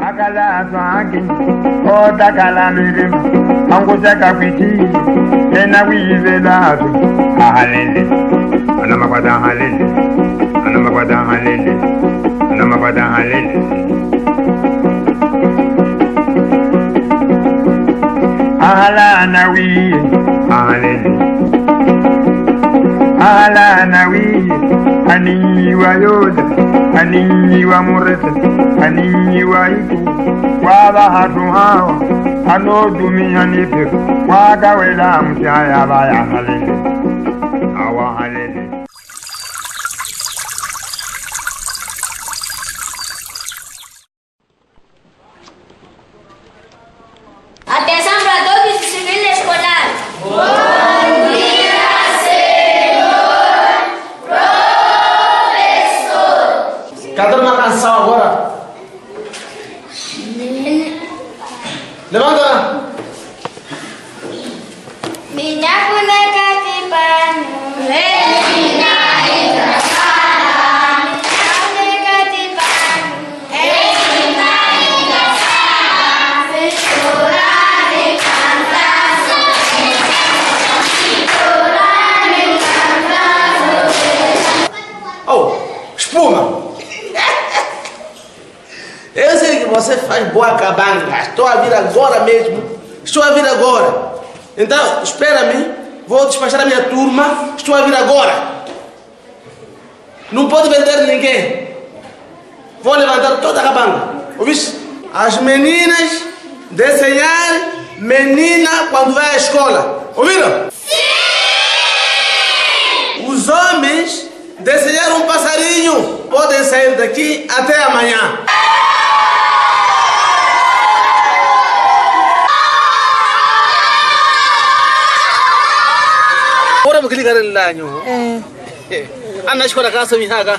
Akala twagi, oda kala mirim, angusaka kwiti, tena wize lazu, ahalele, anamakwada halele, anamakwada halele, anamakwada halele. Ahala nawi, ahalele, ahala nawi, ani wa yoda, ani wa mureta, ani wa iku, waba hatu hawa, ano dumiya nipir, waga wela mchaya baya halele, awa halele. Atenção para todos os civis escolares. Bom dia, senhor professor. Cadê uma canção agora? Levanta! Minha boneca de pano, menina engraçada. Minha boneca de pano, menina engraçada. Se chorar e cantar, se chorar e cantar. Oh, espuma! Eu sei que você faz boa cabanga. Estou a vir agora mesmo. Estou a vir agora. Então, espera-me. Vou despachar a minha turma. Estou a vir agora. Não pode vender ninguém. Vou levantar toda a cabanga. Ouviste? As meninas desenhar menina quando vai à escola. Ouviram? Sim! Os homens desenhar um passarinho. Podem sair daqui até amanhã. Ora me clicar el año. Ana escola casa mi haga.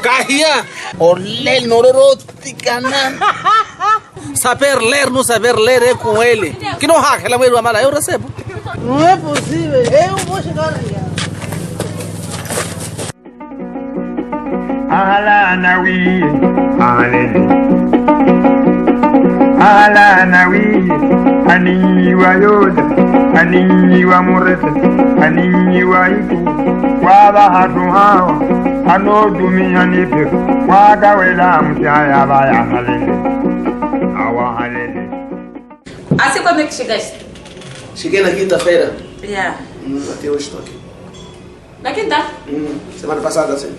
Kahia. Olel nororoticana. Saber ler, não saber ler é com ele. Que não haga, ela vai ir mala, eu recebo. Não é possível, eu vou chegar aí. Ahala nawi, ahalele, ahala nawi, ani wa yoda, ani wa mureta, ani wa iku, waba hatu hawa, ano dumiya nipir, waga wela mchaya baya halele, awa halele. Assim quando é que chegaste? Cheguei na quinta-feira. Yeah. Até hoje estou aqui. Na quinta? Semana passada, sim.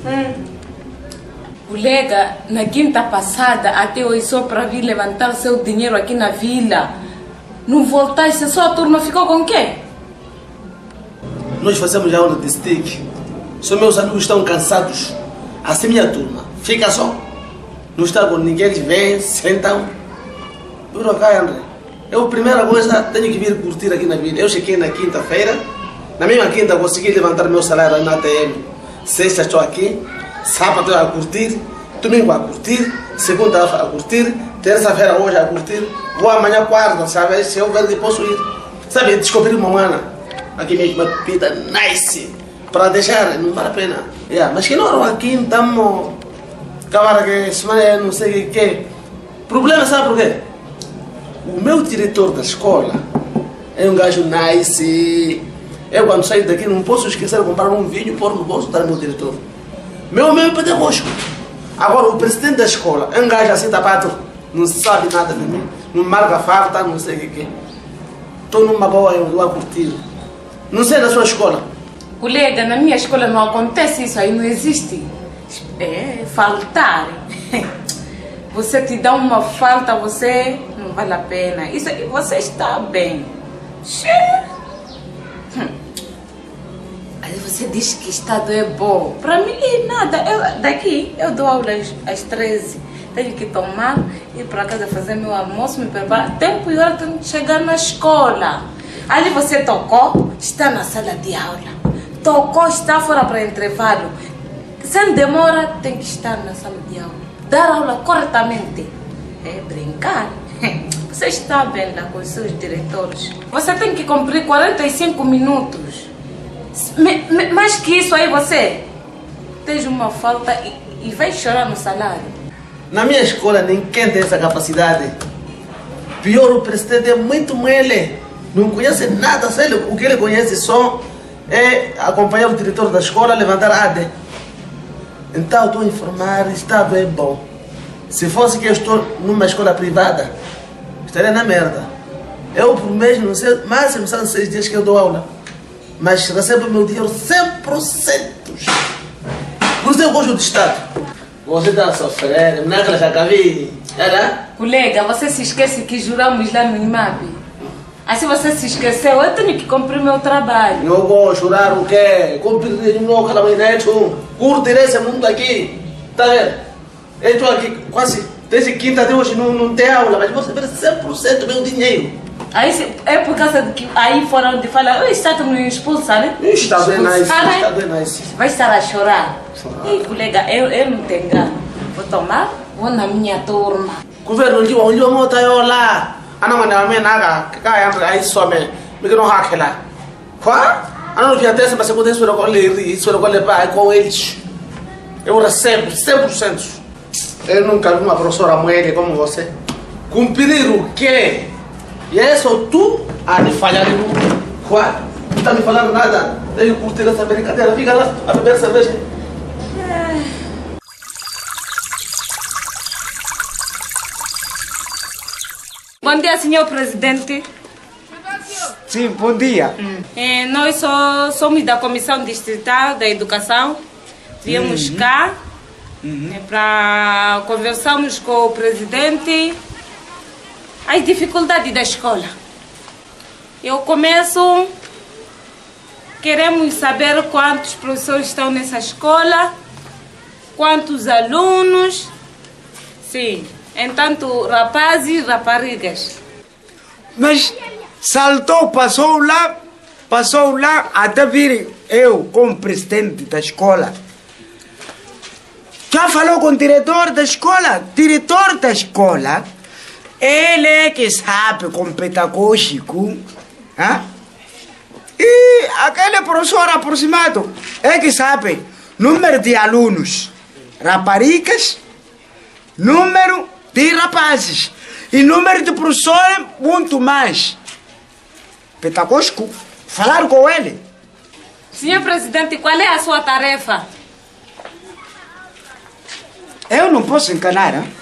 Colega, na quinta passada até hoje só para vir levantar o seu dinheiro aqui na vila. Não voltaste, só a turma ficou com quem? Nós fazemos a aula de stick. Só meus amigos estão cansados. Assim minha turma. Fica só. Não está com ninguém, eles vêm, sentam. Por cá, André. Eu, primeira coisa, tenho que vir curtir aqui na vila. Eu cheguei na quinta-feira. Na mesma quinta consegui levantar meu salário na ATM. Sexta estou aqui. Sábado a curtir. Domingo a curtir. Segunda a curtir. Terça-feira hoje a curtir. Vou amanhã quarta, sabe? Se eu ver, posso ir. Sabe, descobrir uma mana. Aqui mesmo uma pita nice. Para deixar, não vale a pena. Yeah, mas que não, aqui estamos... Câmara que semana não sei o que. Problema, sabe por quê? O meu diretor da escola é um gajo nice. Eu quando saio daqui não posso esquecer de comprar um vinho e pôr no bolso dar meu diretor. Meu pedagógico. Agora o presidente da escola é um gajo assim tapado. Não sabe nada de mim. Não marca falta, não sei o que. Estou numa boa, eu vou curtir. Não sei da sua escola. Colega, na minha escola não acontece isso aí, não existe. É, faltar. Você te dá uma falta, você não vale a pena. Isso aí, você está bem. Aí você diz que o estado é bom. Para mim, nada. Daqui, eu dou aula às 13. Tenho que tomar, ir para casa fazer meu almoço, me preparar. Tempo e hora tenho que chegar na escola. Ali você tocou, está na sala de aula. Tocou, está fora para intervalo. Sem demora, tem que estar na sala de aula. Dar aula corretamente. É brincar. Você está bem lá com os seus diretores. Você tem que cumprir 45 minutos. Mais que isso aí você tens uma falta e vai chorar no salário. Na minha escola ninguém tem essa capacidade. Pior, o presidente é muito mole. Não conhece nada, sei lá, o que ele conhece só é acompanhar o diretor da escola, levantar a AD. Então estou a informar, está bem bom. Se fosse que eu estou numa escola privada, estaria na merda. Eu por mês, não sei, máximo são 6 dias que eu dou aula. Mas recebo o meu dinheiro 100%. Por isso eu gosto do Estado. Você está a sofrer, não é que ela já acabei. Era? Colega, você se esquece que juramos lá no IMAP. Assim você se esqueceu, eu tenho que cumprir meu trabalho. Não vou jurar o quê? Cumprir o meu calamidade. Curtir esse mundo aqui. Tá vendo? Eu estou aqui quase desde quinta até hoje, não tem aula, mas você vê 100% do meu dinheiro. Aí é por causa de que aí foram de falar, o Estado me expulsa, né? Está bem nice, está bem nice. Vai estar a chorar. Ih, colega, eu não tenho engano. Vou tomar, vou na minha turma. Governo, onde eu vou estar lá? Ana manda me naga, kaya aí some, me que não hakela. Qua? Ana não viaja mas segunda isso não leri, isso não levar com eles. Eu recebo 100%. Eu nunca vi uma professora mulher como você. Cumprir o quê? E é só tu a me falhar de novo. Qua? Não está me falando nada. Eu curti essa brincadeira, fica lá a beber cerveja. Bom dia, senhor presidente. Sim, bom dia. Nós somos da Comissão Distrital da Educação. Viemos cá para conversarmos com o presidente as dificuldades da escola. Eu começo, queremos saber quantos professores estão nessa escola, quantos alunos, sim, entanto rapazes e raparigas. Mas saltou, passou lá até vir eu como presidente da escola. Já falou com o diretor da escola? Diretor da escola, ele é que sabe com pedagógico. E aquele professor aproximado é que sabe número de alunos, raparigas, número de rapazes e número de professores muito mais. Pedagógico, falar com ele. Senhor presidente, qual é a sua tarefa? Eu não posso enganar, hein?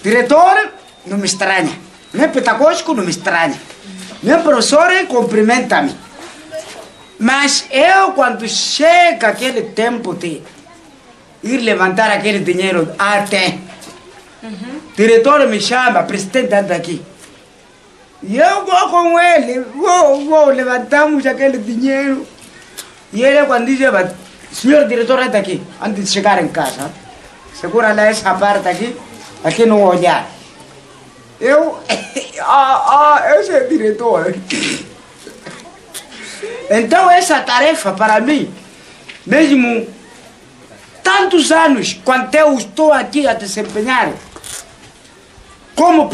Diretor não me estranha, nem pedagógico não me estranha, nem professor cumprimenta-me. Mas eu, quando chega aquele tempo de ir levantar aquele dinheiro até, diretor me chama, presidente anda aqui. E eu vou com ele, levantamos aquele dinheiro. E ele quando diz, senhor diretor anda aqui, antes de chegar em casa, segura lá essa parte aqui no olhar. Eu sou diretor. Então essa tarefa para mim, mesmo tantos anos, quando eu estou aqui a desempenhar, como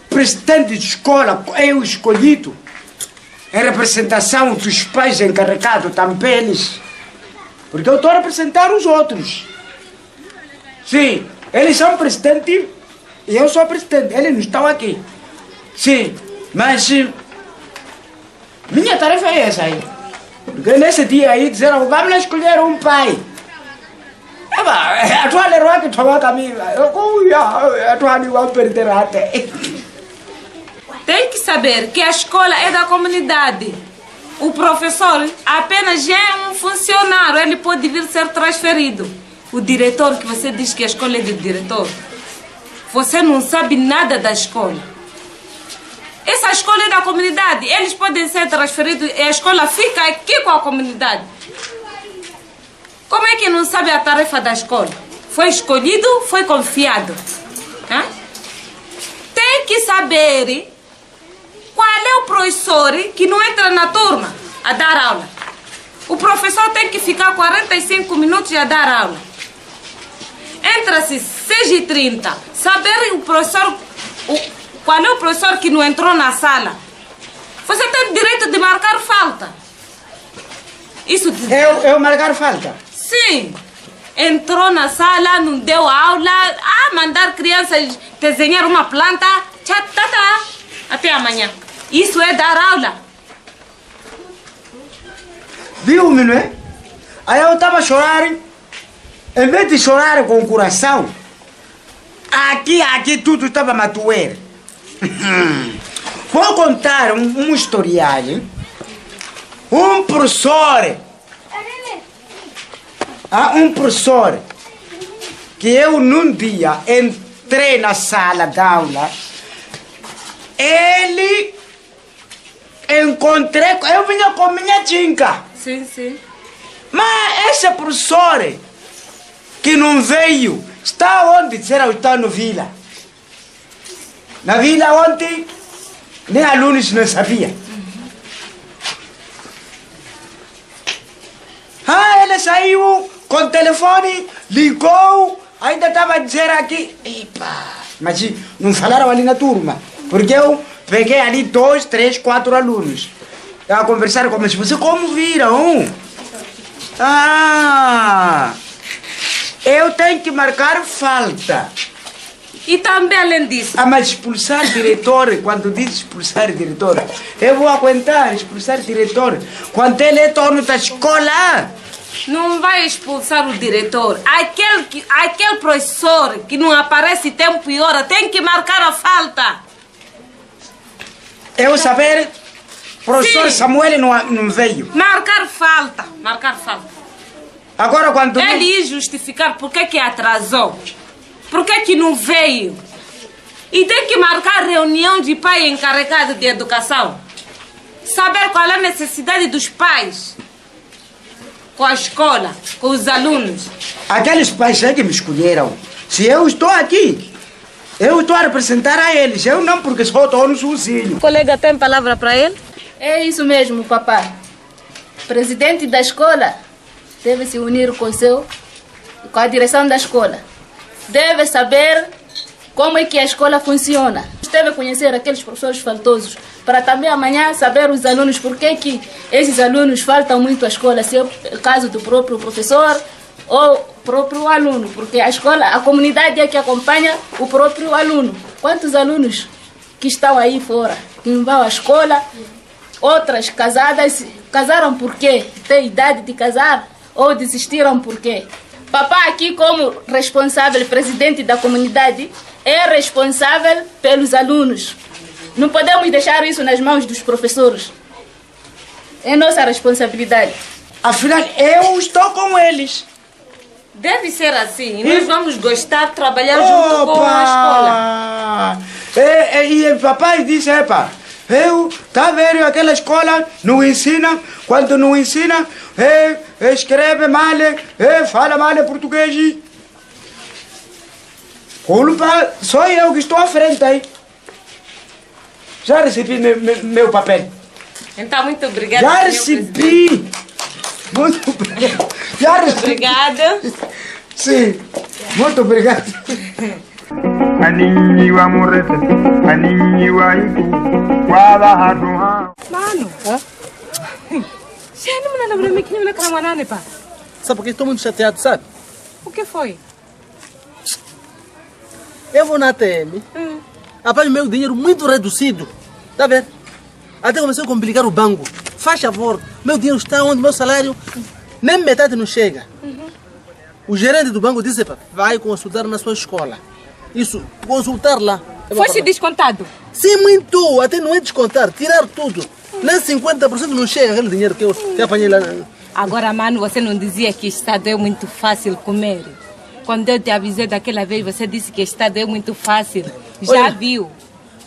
presidente de escola, eu escolhido, em representação dos pais encarregados também eles, porque eu estou a representar os outros. Sim, eles são presidente e eu sou presidente, eles não estão aqui. Sim, mas minha tarefa é essa aí. Porque nesse dia aí disseram, vamos escolher um pai. A tua leroa que tomou caminho, a tua língua perder até. Tem que saber que a escola é da comunidade. O professor apenas já é um funcionário, ele pode vir ser transferido. O diretor, que você diz que a escola é do diretor, você não sabe nada da escola. Essa escola é da comunidade, eles podem ser transferidos e a escola fica aqui com a comunidade. Como é que não sabe a tarefa da escola? Foi escolhido, foi confiado. Tem que saber qual é o professor que não entra na turma a dar aula. O professor tem que ficar 45 minutos a dar aula. Entra-se 6h30. Saber o professor, qual é o professor que não entrou na sala. Você tem direito de marcar falta. Isso. Eu marcar falta? Sim. entrou na sala, não deu aula, mandar crianças desenhar uma planta, tá. Até amanhã. Isso é dar aula. Viu-me, não é? Aí eu estava chorando, em vez de chorar com o coração, aqui tudo estava matuer. Vou contar um historial. Um professor que eu num dia entrei na sala de aula, ele encontrei, eu vinha com minha tinca. Sim. Mas esse professor que não veio, está onde? Será que está no Vila? Na Vila ontem, nem alunos não sabia. Ele saiu com o telefone, ligou, ainda estava a dizer aqui. Epa, mas não falaram ali na turma, porque eu peguei ali 2, 3, 4 alunos. A conversar com eles. Você como viram? Eu tenho que marcar falta. E também além disso. Mas expulsar diretor, quando diz expulsar diretor, eu vou aguentar expulsar diretor quando ele é dono da escola. Não vai expulsar o diretor. Aquele professor que não aparece tempo e hora tem que marcar a falta. Eu saber, professor Sim. Samuel não veio. Marcar falta. Agora quando... Ele ia justificar por que atrasou. Por que não veio. E tem que marcar reunião de pai encarregado de educação. Saber qual é a necessidade dos pais. Com a escola, com os alunos. Aqueles pais é que me escolheram. Se eu estou aqui, eu estou a representar a eles. Eu não, porque sou dono sozinho. O colega tem palavra para ele? É isso mesmo, papá. O presidente da escola deve se unir com a direção da escola. Deve saber como é que a escola funciona. Deve conhecer aqueles professores faltosos, para também amanhã saber os alunos por que esses alunos faltam muito à escola, se é o caso do próprio professor ou próprio aluno, porque a escola, a comunidade é que acompanha o próprio aluno. Quantos alunos que estão aí fora, que não vão à escola, outras casadas, casaram por quê? Têm idade de casar ou desistiram por quê? Papá aqui, como responsável, presidente da comunidade, é responsável pelos alunos. Não podemos deixar isso nas mãos dos professores. É nossa responsabilidade. Afinal, eu estou com eles. Deve ser assim. Nós vamos gostar de trabalhar junto com a escola. E o papai disse, tá vendo aquela escola, não ensina, quando não ensina, escreve mal, fala mal português. Culpa, sou eu que estou à frente aí. Já recebi meu papel. Então, muito obrigada. Já recebi. Muito obrigado. Já recebi. Obrigada. Sim, muito obrigado. Aninyi wa murete, aninyi wa iku, wala haduha. Mano, já não me lembro de que não me lembro pá. Sabe por que estou muito chateado, sabe? O que foi? Eu vou na ATM, apanho meu dinheiro muito reduzido. Tá vendo? Até comecei a complicar o banco. Faz favor, meu dinheiro está onde meu salário nem metade não chega. O gerente do banco disse, vai consultar na sua escola. Isso, consultar lá. Foi-se descontado? Sim, muito. Até não é descontar, tirar tudo. Nem 50% não chega aquele dinheiro que eu apanhei lá. Agora, mano, você não dizia que Estado é muito fácil comer. Quando eu te avisei daquela vez, você disse que Estado é muito fácil. Já Olha, viu?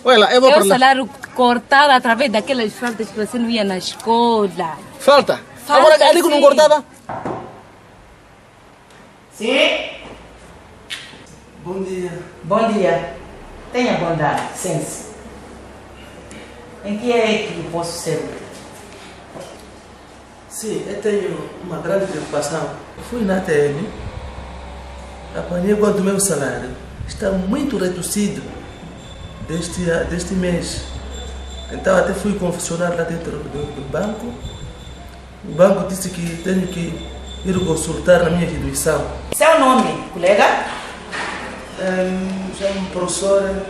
Olha lá, eu vou É para o lá. salário cortado através daquelas faltas que você não ia na escola. Falta. Falta, Agora, ali que não sim. cortava. Sim? Bom dia. Bom dia. Tenha bondade, licença. Em que é que posso ser útil? Sim, eu tenho uma grande preocupação. Fui na ATM, apanhei quanto o meu salário está muito reduzido deste mês. Então até fui confessionar lá dentro do banco. O banco disse que tenho que ir consultar na minha instituição. Seu nome, colega? Chamo professor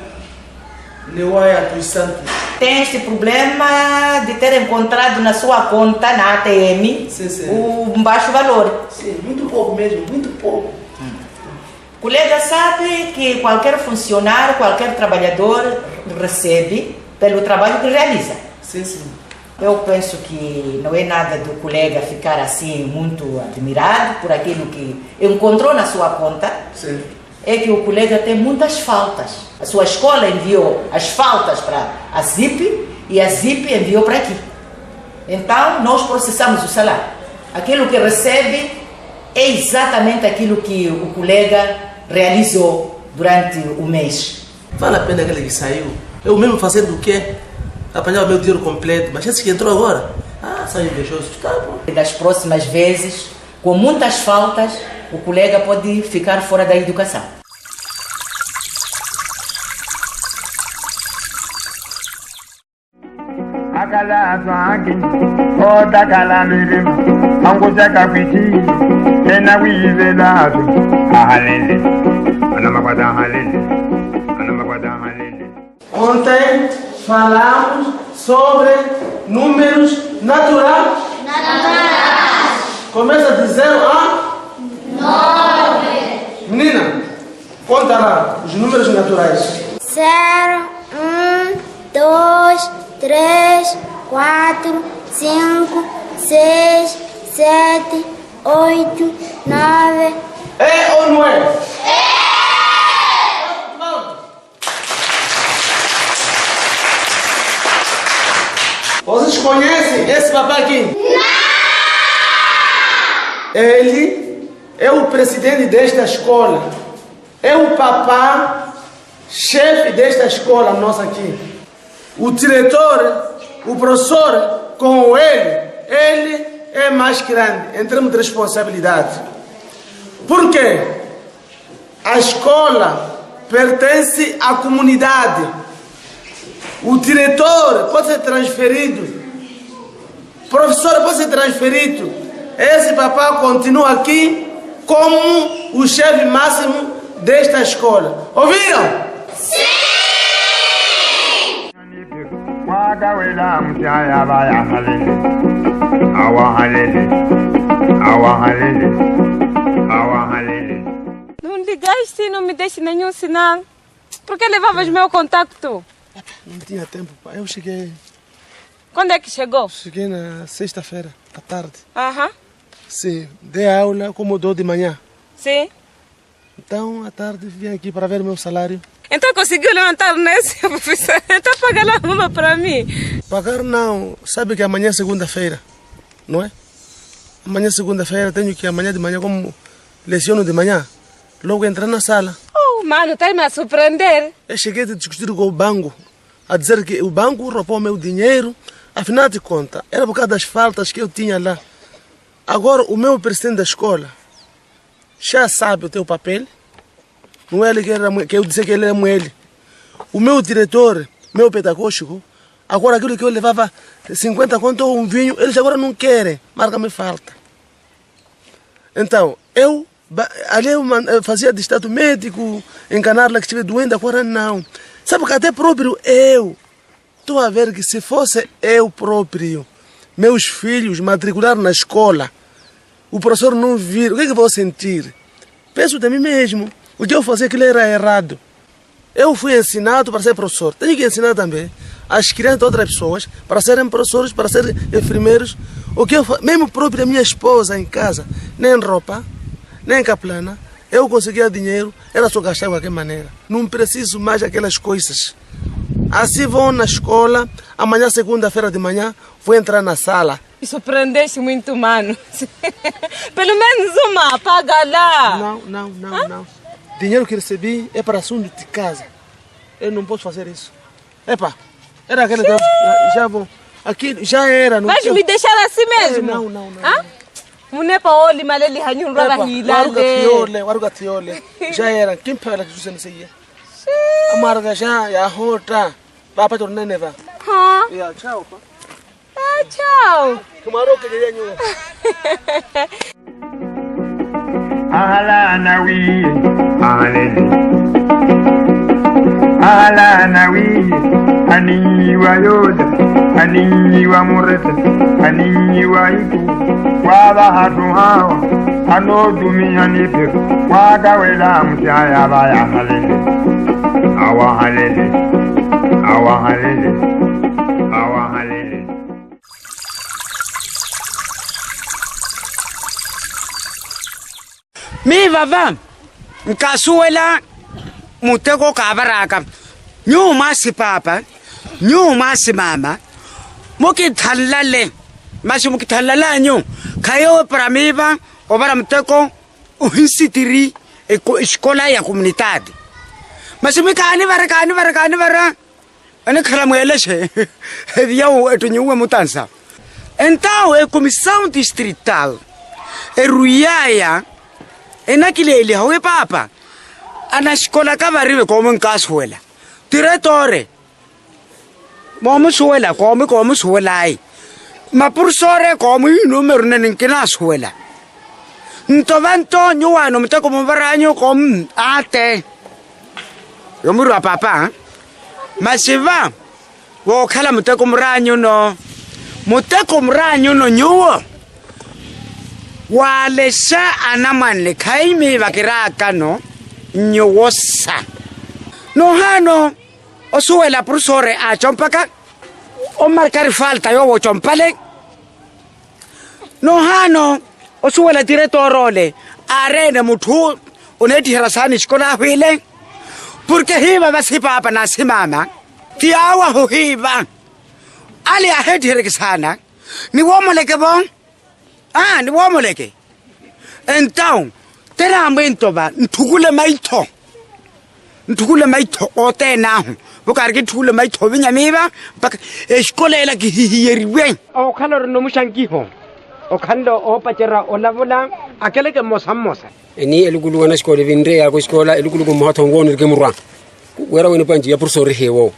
Lewaya dos Santos. Tem este problema de ter encontrado na sua conta, na ATM, Sim. um baixo valor. Sim, muito pouco mesmo, muito pouco. O colega sabe que qualquer funcionário, qualquer trabalhador recebe pelo trabalho que realiza. Sim. Eu penso que não é nada do colega ficar assim muito admirado por aquilo que encontrou na sua conta. Sim. É que o colega tem muitas faltas. A sua escola enviou as faltas para a ZIP e a ZIP enviou para aqui. Então, nós processamos o salário. Aquilo que recebe é exatamente aquilo que o colega realizou durante o mês. Vale a pena aquele que saiu. Eu mesmo fazendo o quê? Apanhar o meu dinheiro completo, mas esse que entrou agora, saiu invejoso. Tá bom. Das próximas vezes, com muitas faltas, o colega pode ficar fora da educação. Akala swagi, oda kala mirima, angusaka kwiti, tena wize lazo, ahalele, anamakwada ahalele. Ontem falamos sobre números naturais. Começa de 0 a 9. Menina, conta lá os números naturais. 0, 1, 2, 3, 4, 5, 6, 7, 8, 9. É ou não é? Vocês conhecem esse papai aqui? Não! Ele é o presidente desta escola. É o papá, chefe desta escola nossa aqui. O diretor, o professor, com ele é mais grande em termos de responsabilidade. Por quê? A escola pertence à comunidade. O diretor pode ser transferido, o professor pode ser transferido. Esse papá continua aqui como o chefe máximo desta escola. Ouviram? Sim! Não ligaste e não me deixe nenhum sinal. Por que levavas meu contacto? Não tinha tempo, pai. Eu cheguei. Quando é que chegou? Cheguei na sexta-feira, à tarde. Aham. Sim, dei aula como dou de manhã. Sim. Então, à tarde, vim aqui para ver o meu salário. Então conseguiu levantar nesse, professor? Então paga lá uma para mim. Pagar não. Sabe que amanhã é segunda-feira, não é? Amanhã é segunda-feira, tenho que amanhã de manhã, como leciono de manhã, logo entrar na sala. Oh, mano, tá me a surpreender. Eu cheguei a discutir com o banco, a dizer que o banco roubou meu dinheiro. Afinal de contas, era por causa das faltas que eu tinha lá. Agora, o meu presidente da escola já sabe o teu papel. Não é ele que eu disse que ele era ele. O meu diretor, meu pedagógico, agora aquilo que eu levava 50 conto ou um vinho, eles agora não querem, marca-me falta. Então, ali eu fazia de estado médico, enganar lá que estive doente, agora não. Sabe que até próprio eu, estou a ver que se fosse eu próprio, meus filhos matricular na escola, o professor não vir, o que é que eu vou sentir? Penso de mim mesmo, o que eu fazia aquilo era errado. Eu fui ensinado para ser professor, tenho que ensinar também as crianças de outras pessoas para serem professores, para serem enfermeiros. O que eu mesmo próprio a minha esposa em casa, nem roupa, nem caplana, eu conseguia dinheiro, ela só gastava de qualquer maneira. Não preciso mais daquelas coisas. Assim vou na escola, amanhã, segunda-feira de manhã, vou entrar na sala. Me surpreendeste muito, mano. Pelo menos uma, paga lá. Não. Dinheiro que recebi é para assunto de casa. Eu não posso fazer isso. Epa, era aquele tempo, já vou. Aqui já era. Não vais me deixar assim mesmo? Não. Munepa oli maleli hanyu rara hilale. Waruga tiole. Já era. Quem pela que você não sei. Amarga já, ya hota. Papa tornene va. Ha? Ya, tchau. Tchau. Tomorrow que dia Ahala nawi, ahalele. Ahala nawi, ani wa yoda, ani wa mureta, ani wa iku. Waba hatu hawa, ano dumiya nipe. Waga wela mtiaya baya halele. Awa halele, awa halele, awa halele. Mi baba nkasuela muteko kabaraka nyuma si papa nyuma si mama mukithalale mashi mukithalala nyo kayo para miba obara muteko uhinsitiri escola ya comunidade mashi mikani bara ane khala moeleshe ebiao etunyuwe mutansa então é comissão distrital Ruiaya enakilele hawe papa ana escola ka baribe como nkasuela diretore momo suela como suelai ma professore como número nenkina suela ntovanto nyuano mteko mbaranyo com ate yomuru papa masiva wo khala mteko mranyo no nyuo walesha anamanle kaimi bakiraka no nyowosa no hano osuela professore a chompaka o marcar falta yo chompale no hano osuela diretorole arene mutu oneti harasani skola hwile porque hiba basi papa na simama tiawa ho hiba ali ahedi rekisana ni womoleke bon ni womoleke então teramento ba nthukule maitho otena bokare ke thule maitho binyamiba baka esikolela ke hihiyeriwe o khaloro no mushankiho o khando o patera o lavula akele ke mosamosa eni elugulu wana skole vindre ya ko skola elugulu ko mohato ngoni ke murwa wera wena panji ya professor hewo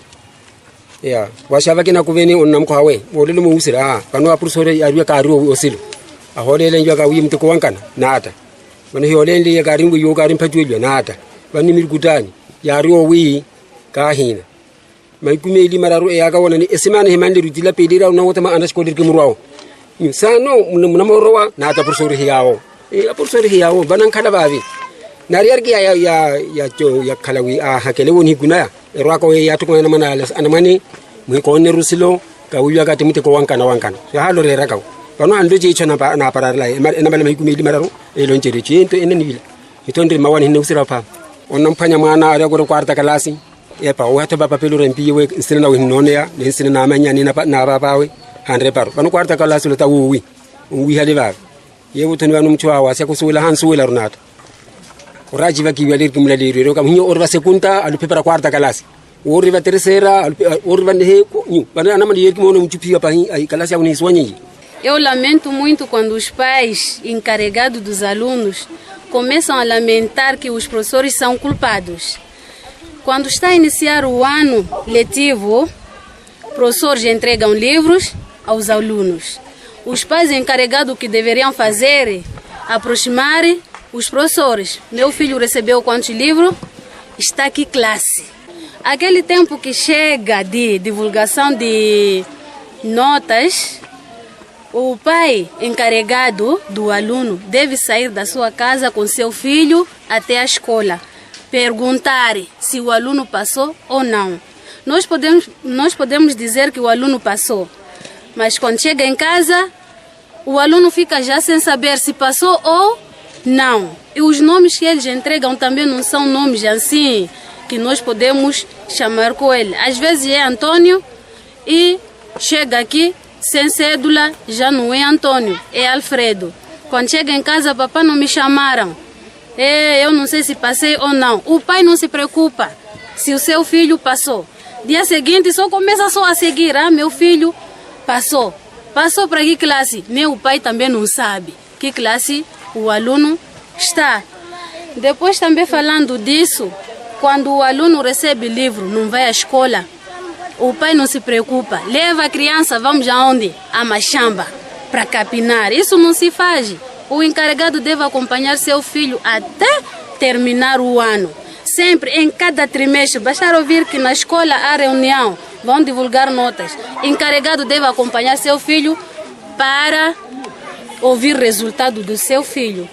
ya washaba kina kuveni onnam ko hawe wolelo mo usira kanu a professor ya riya ka ro osilo a holele njo ka wimte ko wankana nata wona holele ya ka ringo yo ka rin patwelyo nata bani mirgutani ya ro wi ka hina mai kumeli mararo ya ka wona ni esimane himande rutila pedira una wota ma anaskole ke murwa sano munamorowa nata professor hiyawo a professor hiyawo banan kada bavi nariyar ki ya kalawi a hakele woni guna ero ko ya to ko na manales anamani mu ko ne rusilo ka wuya ka timite ko wankana so halo re rakaw bano ando je chona ba na parala na bale mai kumeli mararo e lon jere chento enenila itonde mawani ne usira pa onam panya mana ari ko kwarta kalasi e pa o hato ba papelo rempi we sina we none ya ne sina na manya ni na ba we andre paro bano kwarta kalasi lo ta wi hale ba yewu toni wanu mchwa wa se ko suwela han suwela runata oraji va ki valer kimla le ro kam hinyo orva sekunta alu pepara quarta classe orva terceira orva ne nyu bana na mali yerkimo no mchupia pa ai classe ya uniswanyi. Eu lamento muito quando os pais encarregados dos alunos começam a lamentar que os professores são culpados. Quando está a iniciar o ano letivo, professores entregam livros aos alunos. Os pais encarregados que deveriam fazer aproximar os professores. Meu filho recebeu quantos livros? Está aqui classe. Aquele tempo que chega de divulgação de notas, o pai encarregado do aluno deve sair da sua casa com seu filho até a escola, perguntar se o aluno passou ou não. Nós podemos dizer que o aluno passou, mas quando chega em casa, o aluno fica já sem saber se passou ou não. E os nomes que eles entregam também não são nomes assim que nós podemos chamar com ele. Às vezes é Antônio e chega aqui sem cédula, já não é Antônio, é Alfredo. Quando chega em casa, papai não me chamaram. Eu não sei se passei ou não. O pai não se preocupa se o seu filho passou. Dia seguinte só começa só a seguir. Meu filho passou. Passou para que classe? Meu pai também não sabe que classe o aluno está. Depois também falando disso, quando o aluno recebe livro, não vai à escola, o pai não se preocupa. Leva a criança, vamos aonde? A Machamba, para capinar. Isso não se faz. o encarregado deve acompanhar seu filho até terminar o ano. Sempre, em cada trimestre, basta ouvir que na escola há reunião, vão divulgar notas. O encarregado deve acompanhar seu filho para ouvir o resultado do seu filho.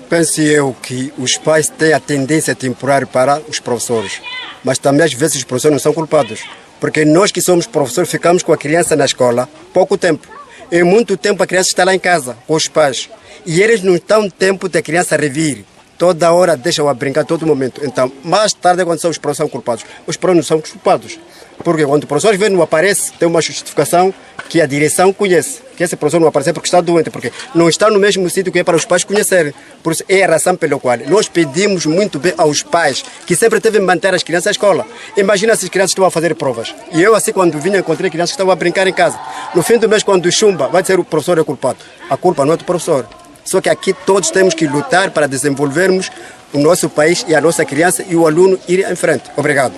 Penso eu que os pais têm a tendência temporária para os professores, mas também às vezes os professores não são culpados, porque nós que somos professores ficamos com a criança na escola pouco tempo. Em muito tempo a criança está lá em casa com os pais e eles não têm tempo de a criança revir. Toda hora deixam-a brincar a todo momento. Então, mais tarde, quando são os professores são culpados. Os professores não são culpados. Porque quando o professor vem não aparece, tem uma justificação que a direção conhece. Que esse professor não aparece porque está doente, porque não está no mesmo sítio que é para os pais conhecerem. Por isso, é a razão pela qual nós pedimos muito bem aos pais que sempre devem manter as crianças à escola. Imagina se as crianças estão a fazer provas. E eu, assim, quando vinha, encontrei crianças que estavam a brincar em casa. No fim do mês, quando chumba, vai ser o professor é culpado. A culpa não é do professor. Só que aqui todos temos que lutar para desenvolvermos o nosso país e a nossa criança e o aluno ir em frente. Obrigado.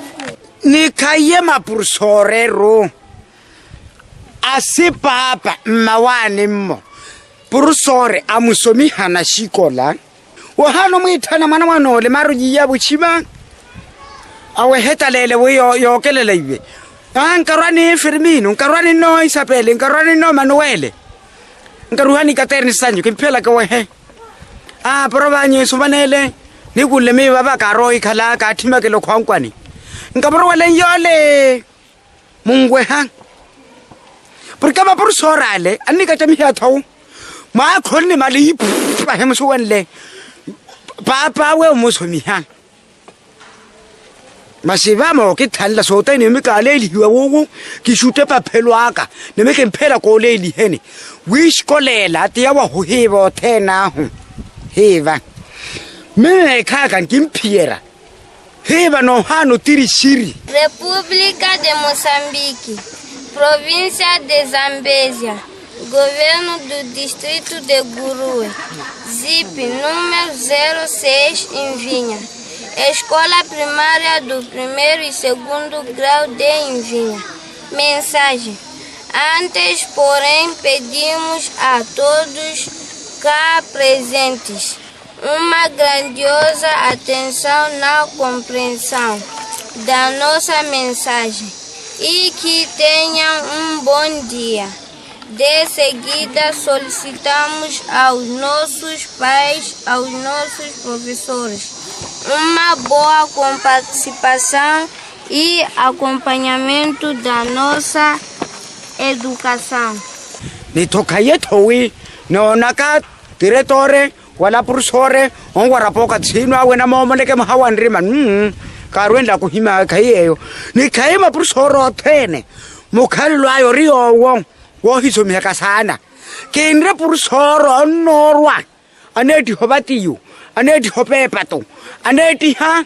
Nikayema professor asi papa mawani mo professor amusomi hana shikola wa hano mwithana mana wanole maruji ya buchiba awe hetalele we yo kelele ibe ankarwani Firmino nkarwani no Isabel nkarwani no Manuele nkaruhani katerni sanyo kimpela ka we probanye subanele nikule mi baba karoi khala ka thima ke lokhwankwani nkabro le yole mungwe ha porque ba por sorale anika tami ya thau ma khonni mali ba he msuwanle papa we musomi ha masivamo ke thalla sota ne me ka le liwa wo ki shute pa phelo aka ne me ke mphela ko le li hene wish kolela tia wa ho hebo thena ho heva me ka kan kimpiera heba no hano tiri shiri. República de Moçambique, província de Zambésia, governo do distrito de Gurue, ZIP número 06 em Vinha, escola primária do 1º e 2º grau de Invinha. Mensagem: antes, porém, pedimos a todos cá presentes uma grandiosa atenção na compreensão da nossa mensagem e que tenham um bom dia. De seguida, solicitamos aos nossos pais, aos nossos professores, uma boa participação e acompanhamento da nossa educação. Nitokayetowi no naka direttore wala professore on warapoka tsino awena momone ke mahawandri man karwenda ku hima khayeyo ni khayema professor othene mokhallo ayo rio wo hiso meka sana ke ndre professor onnorwa aneti hobatiyo aneti hopepato aneti ha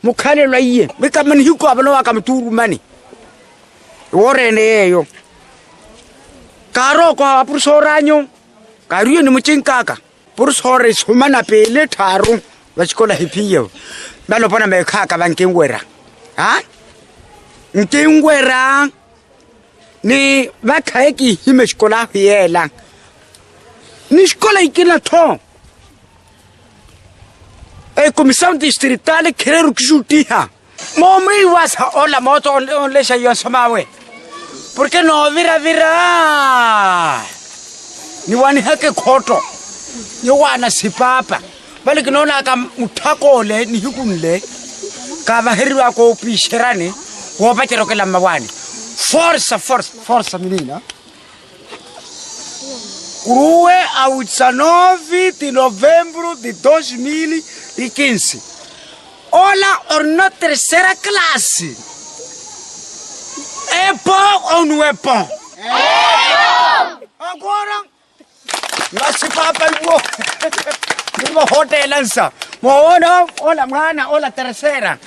mokhallo iye bekamani hiko abano wa kamturu mani worene yo karo ko professor anyo kariyo ni muchinkaka professor sumana pele tharu bachikola hipiyo balo pana me khaka bankengwera ha nkengwera ni bakhaeki himeshkola hiela ni shkola ikina tho comissão distrital querer kujutiha momi wasa ola moto on lesha yo samawe porque no vira ni wani hake khoto yo wana sipapa bale kinona ka uthakole ni hikunle ka bahiriwa ko pisherane wo batero ke lamawani força menina Gurue ao 19 de novembro de 2015 olha orna terceira classe é bom ou não é bom? Agora nasi papa wo mo hotel lança mo olha mwana olha terceira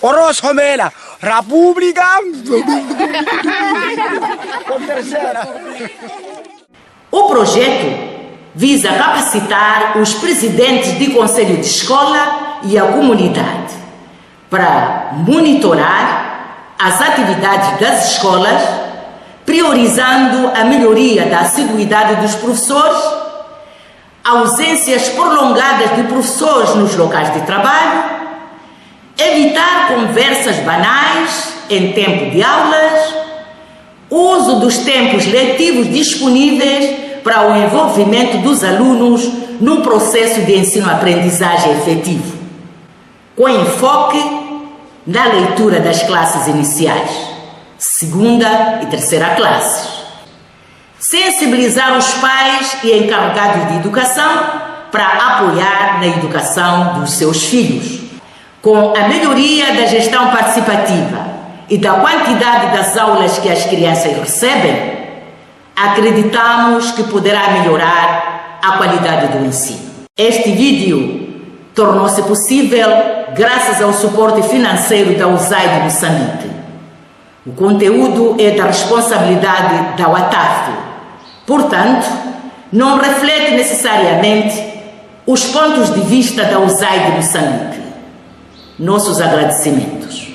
oros homela república terceira. O projeto visa capacitar os presidentes de conselho de escola e a comunidade para monitorar as atividades das escolas, priorizando a melhoria da assiduidade dos professores, ausências prolongadas de professores nos locais de trabalho, evitar conversas banais em tempo de aulas, uso dos tempos letivos disponíveis para o envolvimento dos alunos no processo de ensino-aprendizagem efetivo, com enfoque na leitura das classes iniciais, segunda e terceira classes. Sensibilizar os pais e encarregados de educação para apoiar na educação dos seus filhos. Com a melhoria da gestão participativa e da quantidade das aulas que as crianças recebem, acreditamos que poderá melhorar a qualidade do ensino. Este vídeo tornou-se possível graças ao suporte financeiro da USAID Moçambique. O conteúdo é da responsabilidade da UATAF. Portanto, não reflete necessariamente os pontos de vista da USAID Moçambique. Nossos agradecimentos.